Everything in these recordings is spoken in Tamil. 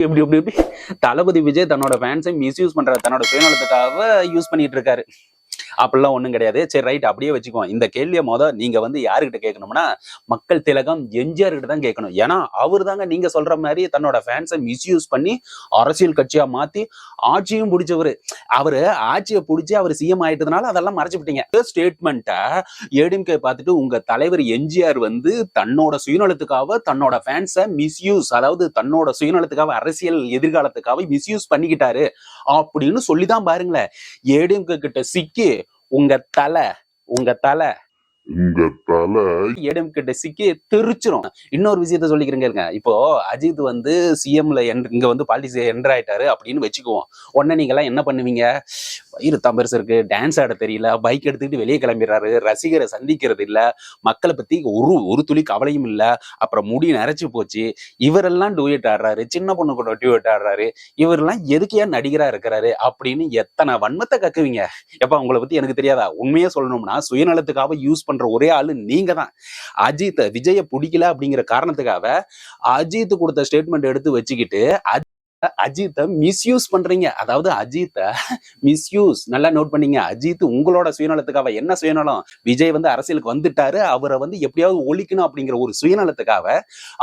எப்படி எப்படி எப்படி தளபதி விஜய் தன்னோட ஃபேன்ஸை மிஸ்யூஸ் பண்ற தன்னோட சுயநலத்துக்காக யூஸ் பண்ணிட்டு இருக்காரு. அப்படிலாம் ஒண்ணும் கிடையாது. சரி ரைட், அப்படியே வச்சுக்குவோம். இந்த கேள்வியை நீங்க யாருகிட்ட கேட்கணும்னா, மக்கள் திலகம் எம்ஜிஆர் கிட்ட தான் கேட்கணும். ஏன்னா அவர் தாங்க நீங்க சொல்ற மாதிரி தன்னோட ஃபேன்ஸை மிஸ்யூஸ் பண்ணி அரசியல் கட்சியா மாத்தி ஆட்சியும் பிடிச்சவரு. அவரு ஆட்சியை பிடிச்சி அவர் சிஎம் ஆயிட்டதுனால அதெல்லாம் மறைச்சுட்டீங்க. ஸ்டேட்மெண்ட்டை ஏடிஎம்கே பார்த்துட்டு உங்க தலைவர் எம்ஜிஆர் தன்னோட சுயநலத்துக்காக தன்னோட ஃபேன்ஸை மிஸ்யூஸ், அதாவது தன்னோட சுயநலத்துக்காக அரசியல் எதிர்காலத்துக்காக மிஸ்யூஸ் பண்ணிக்கிட்டாரு அப்படின்னு சொல்லிதான் பாருங்களேன். ஏடிஎம்கே கிட்ட சிக்கி உங்க தலை ஏடிஎம் கிட்ட சிக்கி தெரிச்சிரும். இன்னொரு விஷயத்த சொல்லிக்கிறேங்க. இப்போ அஜித் சிஎம்ல இங்க பாலிடிக்ஸ் என்டர் ஆயிட்டாரு அப்படின்னு வச்சுக்குவோம். உடனே நீங்க எல்லாம் என்ன பண்ணுவீங்க? வயிறு பெருசு இருக்கு, டான்ஸ் ஆட தெரியல, பைக் எடுத்துக்கிட்டு வெளியே கிளம்பிடுறாரு, ரசிகரை சந்திக்கிறது இல்ல, மக்களை பத்தி ஒரு துளி கவலையும் இல்ல, அப்புறம் முடி நரைச்சு போச்சு, இவரெல்லாம் டூயட் ஆடுறாரு, சின்ன பொண்ணு கூட டூயட் ஆடுறாரு, இவரெல்லாம் எதுக்கையா நடிகரா இருக்கிறாரு அப்படின்னு எத்தனை வன்மத்தை கக்குவீங்க. எப்ப உங்களை பத்தி எனக்கு தெரியாதா? உண்மையே சொல்லணும்னா சுயநலத்துக்காக யூஸ் பண்ற ஒரே ஆளு நீங்க தான். அஜித் விஜய பிடிக்கல அப்படிங்கிற காரணத்துக்காக அஜித் கொடுத்த ஸ்டேட்மெண்ட் எடுத்து வச்சுக்கிட்டு அஜித்தை மிஸ்யூஸ் பண்றீங்க. அதாவது அஜித்தை மிஸ்யூஸ், நல்லா நோட் பண்ணீங்க. அஜித் உங்களோட சுயநலத்துக்காக, என்ன சுயநலம்? விஜய் அரசியலுக்கு வந்துட்டாரு, அவரை எப்படியாவது ஒழிக்கணும் அப்படிங்கிற ஒரு சுயநலத்துக்காக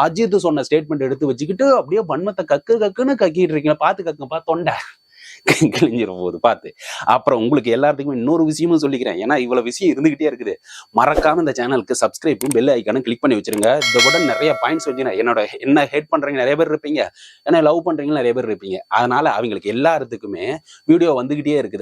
அஜித் சொன்ன ஸ்டேட்மெண்ட் எடுத்து வச்சுக்கிட்டு அப்படியே வன்மத்தை கக்குன்னு கக்கிட்டு இருக்கீங்க. பாத்து கக்குப்பா, தொண்டை கிழிஞ்சிரும் போது பார்த்து. அப்புறம் உங்களுக்கு எல்லாத்துக்குமே இன்னொரு விஷயமும் சொல்லிக்கிறேன். ஏன்னா இவ்வளவு விஷயம் இருந்துகிட்டே இருக்குது. மறக்காம இந்த சேனலுக்கு சப்ஸ்கிரைபும் பெல் ஐக்கானும் கிளிக் பண்ணி வச்சிருங்க. இதை கூட நிறைய பாயிண்ட்ஸ் வச்சுக்கிறேன். என்ன ஹேட் பண்றீங்க நிறைய பேர் இருப்பீங்க, என்ன லவ் பண்றீங்க நிறைய பேர் இருப்பீங்க. அதனால அவங்களுக்கு எல்லாத்துக்குமே வீடியோ வந்துகிட்டே இருக்குது.